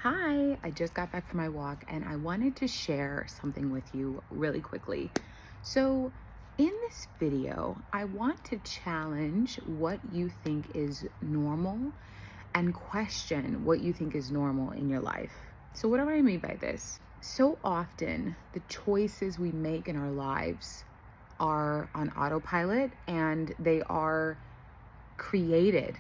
Hi, I just got back from my walk and I wanted to share something with you really quickly. So, in this video, I want to challenge what you think is normal and question what you think is normal in your life. So, what do I mean by this? So often, the choices we make in our lives are on autopilot and they are created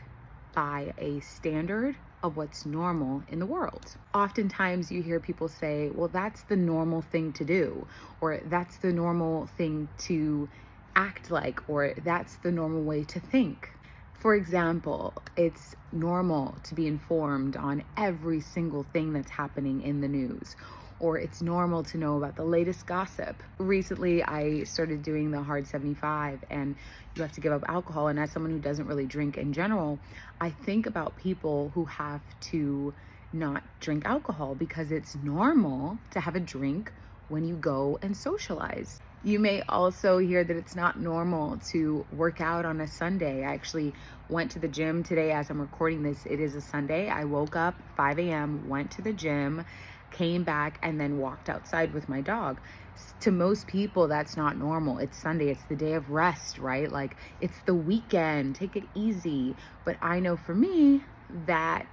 by a standard of what's normal in the world. Oftentimes you hear people say, well, that's the normal thing to do, or that's the normal thing to act like, or that's the normal way to think. For example, it's normal to be informed on every single thing that's happening in the news, or it's normal to know about the latest gossip. Recently, I started doing the Hard 75, and you have to give up alcohol. And as someone who doesn't really drink in general, I think about people who have to not drink alcohol because it's normal to have a drink when you go and socialize. You may also hear that it's not normal to work out on a Sunday. I actually went to the gym today as I'm recording this. It is a Sunday. I woke up 5 a.m., went to the gym, came back, and then walked outside with my dog. To most people, that's not normal. It's Sunday. It's the day of rest, right? Like, it's the weekend. Take it easy. But I know for me that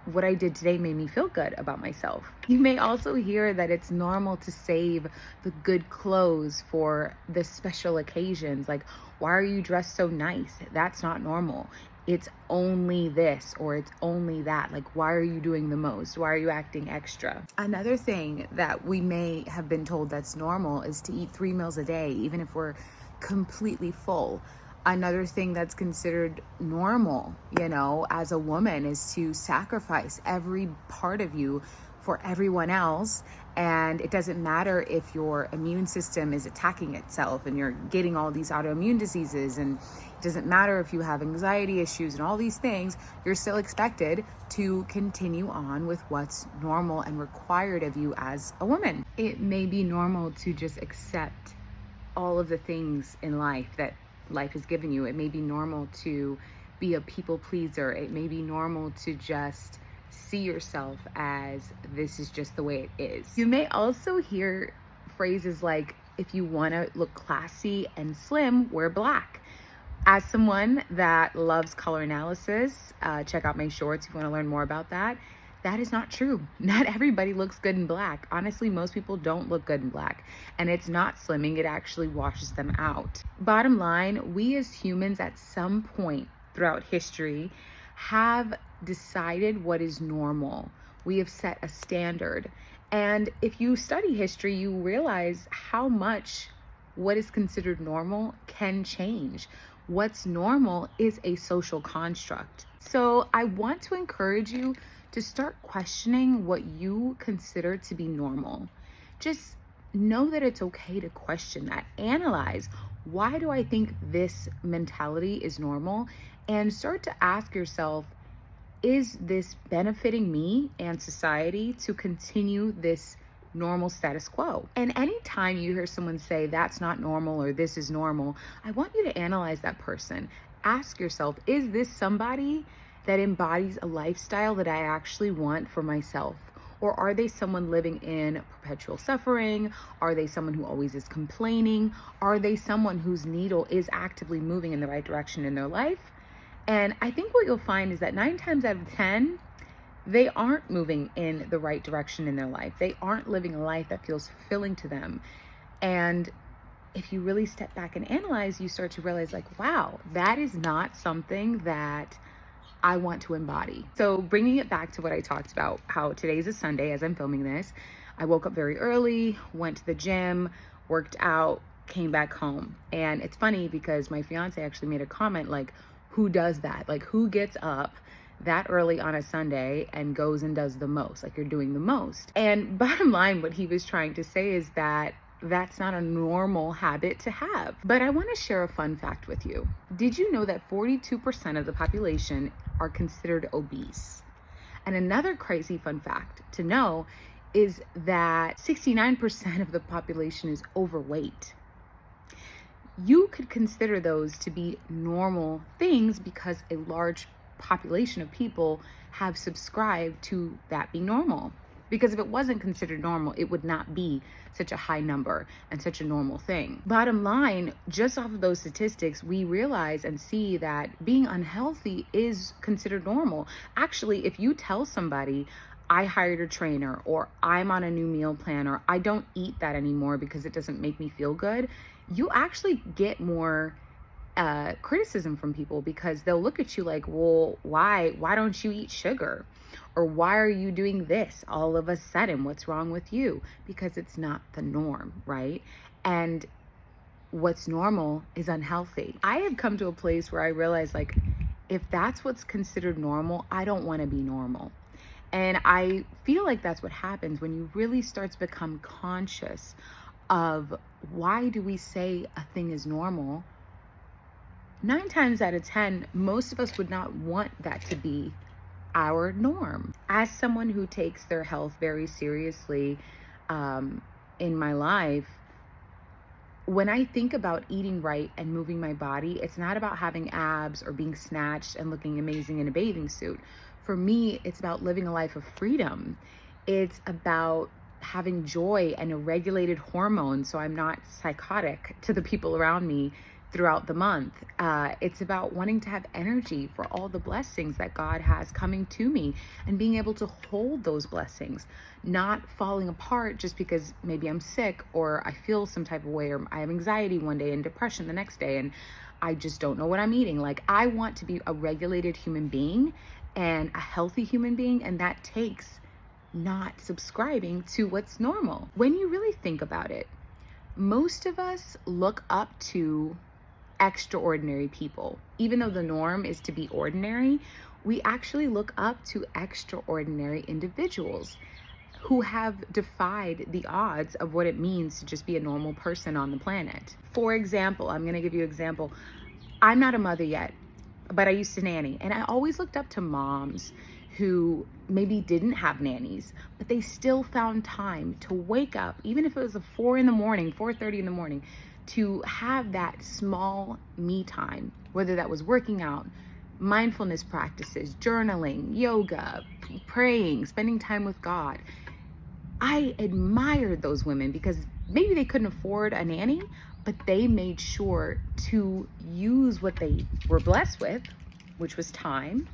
what I did today made me feel good about myself. You may also hear that it's normal to save the good clothes for the special occasions. Like, why are you dressed so nice? That's not normal. It's only this or it's only that. Like, why are you doing the most? Why are you acting extra? Another thing that we may have been told that's normal is to eat 3 meals a day, even if we're completely full. Another thing that's considered normal, as a woman is to sacrifice every part of you for everyone else. And it doesn't matter if your immune system is attacking itself and you're getting all these autoimmune diseases, and it doesn't matter if you have anxiety issues and all these things, you're still expected to continue on with what's normal and required of you as a woman. It may be normal to just accept all of the things in life that life has given you. It may be normal to be a people pleaser. It may be normal to just see yourself as this is just the way it is. You may also hear phrases like, if you want to look classy and slim, wear black. As someone that loves color analysis, check out my shorts if you want to learn more about that. That is not true. Not everybody looks good in black. Honestly, most people don't look good in black. And it's not slimming, it actually washes them out. Bottom line, we as humans at some point throughout history have decided what is normal. We have set a standard. And if you study history, you realize how much what is considered normal can change. What's normal is a social construct. So I want to encourage you to start questioning what you consider to be normal. Just know that it's okay to question that. Analyze, why do I think this mentality is normal? And start to ask yourself, is this benefiting me and society to continue this normal status quo? And anytime you hear someone say that's not normal or this is normal, I want you to analyze that person. Ask yourself, is this somebody that embodies a lifestyle that I actually want for myself? Or are they someone living in perpetual suffering? Are they someone who always is complaining? Are they someone whose needle is actively moving in the right direction in their life? And I think what you'll find is that 9 times out of 10, they aren't moving in the right direction in their life. They aren't living a life that feels fulfilling to them. And if you really step back and analyze, you start to realize, like, wow, that is not something that I want to embody. So bringing it back to what I talked about, how today's a Sunday as I'm filming this, I woke up very early, went to the gym, worked out, came back home. And it's funny because my fiance actually made a comment like, who does that? Like, who gets up that early on a Sunday and goes and does the most? Like, you're doing the most. And bottom line, what he was trying to say is that that's not a normal habit to have. But I want to share a fun fact with you. Did you know that 42% of the population are considered obese? And another crazy fun fact to know is that 69% of the population is overweight. You could consider those to be normal things because a large population of people have subscribed to that being normal. Because if it wasn't considered normal, it would not be such a high number and such a normal thing. Bottom line, just off of those statistics, we realize and see that being unhealthy is considered normal. Actually, if you tell somebody, I hired a trainer, or I'm on a new meal plan, or I don't eat that anymore because it doesn't make me feel good, you actually get more criticism from people, because they'll look at you like, well, why don't you eat sugar? Or why are you doing this all of a sudden? What's wrong with you? Because it's not the norm, right? And what's normal is unhealthy. I have come to a place where I realize, like, if that's what's considered normal, I don't want to be normal. And I feel like that's what happens when you really start to become conscious of, why do we say a thing is normal? 9 times out of 10, most of us would not want that to be our norm. As someone who takes their health very seriously in my life, when I think about eating right and moving my body, it's not about having abs or being snatched and looking amazing in a bathing suit. For me, it's about living a life of freedom. It's about having joy and a regulated hormone so I'm not psychotic to the people around me throughout the month. It's about wanting to have energy for all the blessings that God has coming to me, and being able to hold those blessings, not falling apart just because maybe I'm sick, or I feel some type of way, or I have anxiety one day and depression the next day, and I just don't know what I'm eating. Like, I want to be a regulated human being and a healthy human being, and that takes not subscribing to what's normal. When you really think about it, most of us look up to extraordinary people. Even though the norm is to be ordinary, we actually look up to extraordinary individuals who have defied the odds of what it means to just be a normal person on the planet. For example, I'm going to give you an example. I'm not a mother yet, but I used to nanny, and I always looked up to moms who maybe didn't have nannies, but they still found time to wake up, even if it was 4 in the morning, 4:30 in the morning, to have that small me time, whether that was working out, mindfulness practices, journaling, yoga, praying, spending time with God. I admired those women because maybe they couldn't afford a nanny, but they made sure to use what they were blessed with, which was time,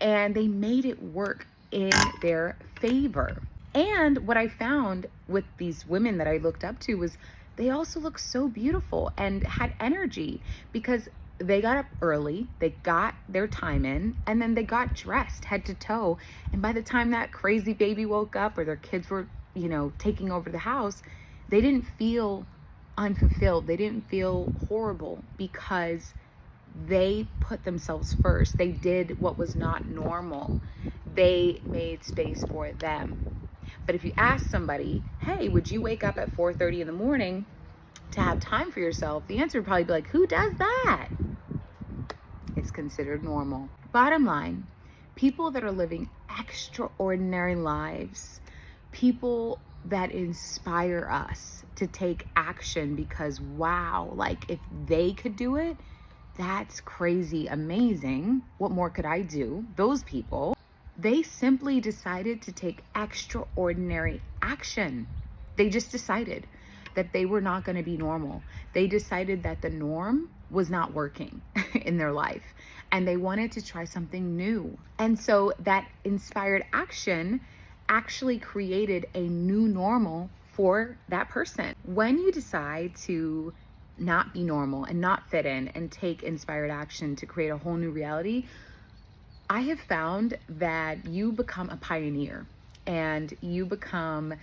and they made it work in their favor. And what I found with these women that I looked up to was they also looked so beautiful and had energy, because they got up early, they got their time in, and then they got dressed head to toe. And by the time that crazy baby woke up, or their kids were, taking over the house, they didn't feel unfulfilled. They didn't feel horrible, because they put themselves first. They did what was not normal. They made space for them. But if you ask somebody, hey, would you wake up at 4:30 in the morning to have time for yourself? The answer would probably be like, who does that? It's considered normal. Bottom line, people that are living extraordinary lives, people that inspire us to take action, because wow, like, if they could do it, that's crazy amazing. What more could I do? Those people, they simply decided to take extraordinary action. They just decided that they were not going to be normal. They decided that the norm was not working in their life, and they wanted to try something new. And so that inspired action actually created a new normal for that person. When you decide to not be normal and not fit in and take inspired action to create a whole new reality, I have found that you become a pioneer and you become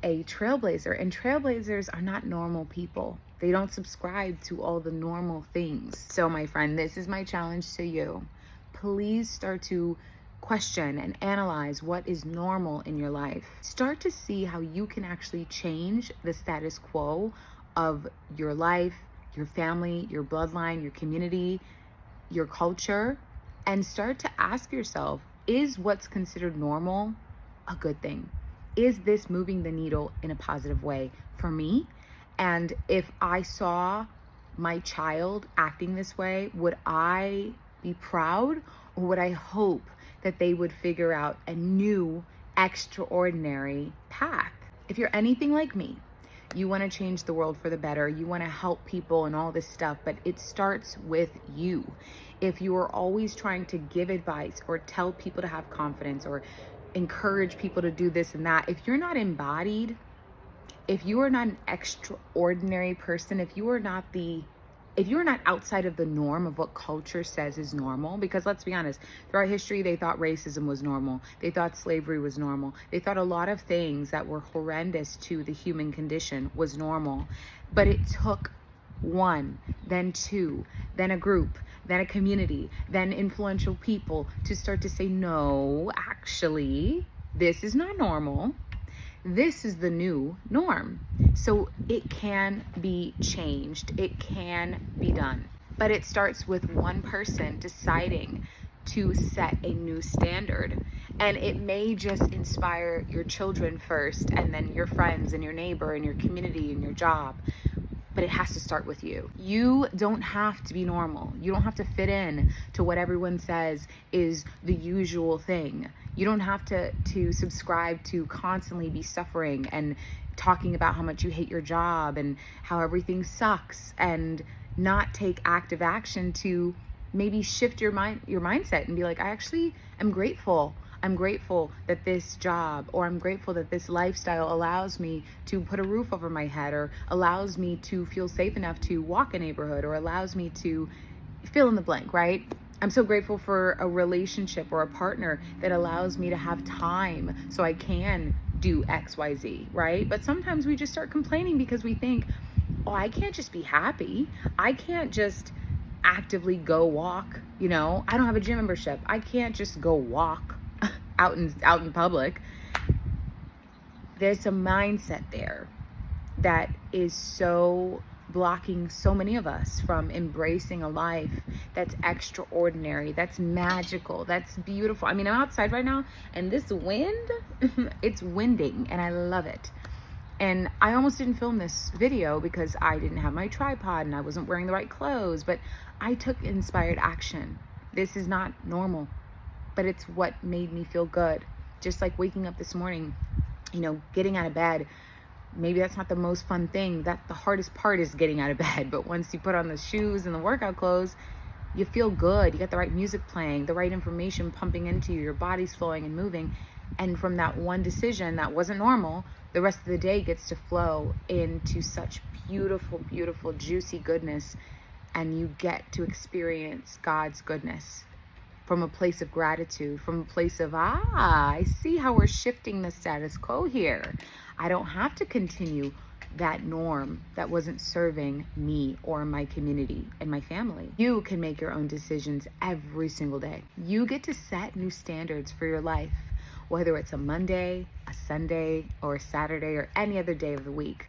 a trailblazer. And trailblazers are not normal people. They don't subscribe to all the normal things. So my friend, this is my challenge to you. Please start to question and analyze what is normal in your life. Start to see how you can actually change the status quo of your life, your family, your bloodline, your community, your culture, and start to ask yourself, is what's considered normal a good thing? Is this moving the needle in a positive way for me? And if I saw my child acting this way, would I be proud, or would I hope that they would figure out a new extraordinary path. If you're anything like me, you want to change the world for the better, you want to help people and all this stuff, but it starts with you. If you are always trying to give advice or tell people to have confidence or encourage people to do this and that, if you're not embodied, if you are not an extraordinary person, if you are not outside of the norm of what culture says is normal, because let's be honest, throughout history, they thought racism was normal. They thought slavery was normal. They thought a lot of things that were horrendous to the human condition was normal. But it took one, then two, then a group, then a community, then influential people to start to say, no, actually, this is not normal. This is the new norm. So it can be changed. It can be done. But it starts with one person deciding to set a new standard. And it may just inspire your children first, and then your friends and your neighbor and your community and your job. But it has to start with you. You don't have to be normal. You don't have to fit in to what everyone says is the usual thing. You don't have to subscribe to constantly be suffering and talking about how much you hate your job and how everything sucks, and not take active action to maybe shift your mindset and be like, I actually am grateful. I'm grateful that this job, or I'm grateful that this lifestyle allows me to put a roof over my head, or allows me to feel safe enough to walk a neighborhood, or allows me to fill in the blank, right? I'm so grateful for a relationship or a partner that allows me to have time so I can do X, Y, Z, right? But sometimes we just start complaining because we think, oh, I can't just be happy. I can't just actively go walk. I don't have a gym membership. I can't just go walk out in public. There's a mindset there that is so blocking so many of us from embracing a life that's extraordinary, that's magical, that's beautiful. I mean, I'm outside right now, and this wind, it's winding, and I love it. And I almost didn't film this video because I didn't have my tripod and I wasn't wearing the right clothes, but I took inspired action. This is not normal, but it's what made me feel good. Just like waking up this morning, getting out of bed. Maybe that's not the most fun thing. The hardest part is getting out of bed. But once you put on the shoes and the workout clothes, you feel good. You got the right music playing, the right information pumping into you, your body's flowing and moving. And from that one decision that wasn't normal, the rest of the day gets to flow into such beautiful, beautiful, juicy goodness. And you get to experience God's goodness from a place of gratitude, from a place of, I see how we're shifting the status quo here. I don't have to continue that norm that wasn't serving me or my community and my family. You can make your own decisions every single day. You get to set new standards for your life, whether it's a Monday, a Sunday, or a Saturday, or any other day of the week.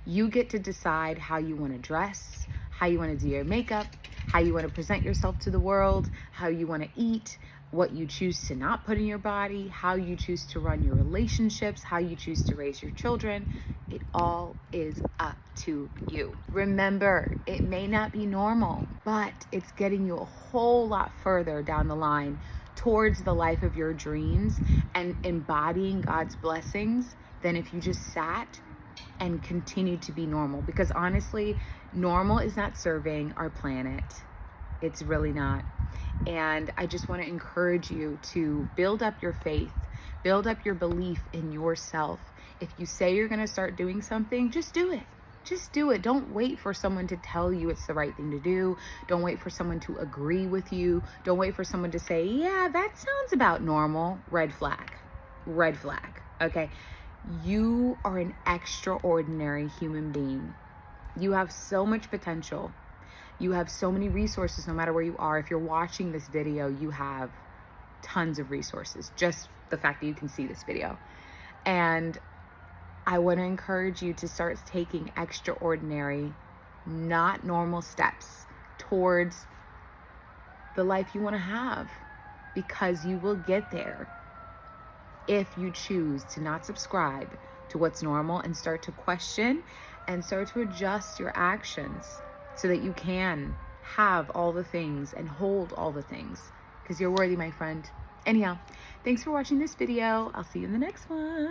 You get to decide how you want to dress, how you want to do your makeup, how you want to present yourself to the world, how you want to eat, what you choose to not put in your body, how you choose to run your relationships, how you choose to raise your children. It all is up to you. Remember, it may not be normal, but it's getting you a whole lot further down the line towards the life of your dreams and embodying God's blessings than if you just sat and continued to be normal. Because honestly, normal is not serving our planet. It's really not. And I just want to encourage you to build up your faith, build up your belief in yourself. If you say you're going to start doing something, just do it. Just do it. Don't wait for someone to tell you it's the right thing to do. Don't wait for someone to agree with you. Don't wait for someone to say, yeah, that sounds about normal. Red flag. Red flag. Okay. You are an extraordinary human being. You have so much potential. You have so many resources no matter where you are. If you're watching this video, you have tons of resources. Just the fact that you can see this video. And I want to encourage you to start taking extraordinary, not normal steps towards the life you want to have, because you will get there if you choose to not subscribe to what's normal and start to question and start to adjust your actions so that you can have all the things and hold all the things, because you're worthy, my friend, Anyhow, thanks for watching this video. I'll see you in the next one.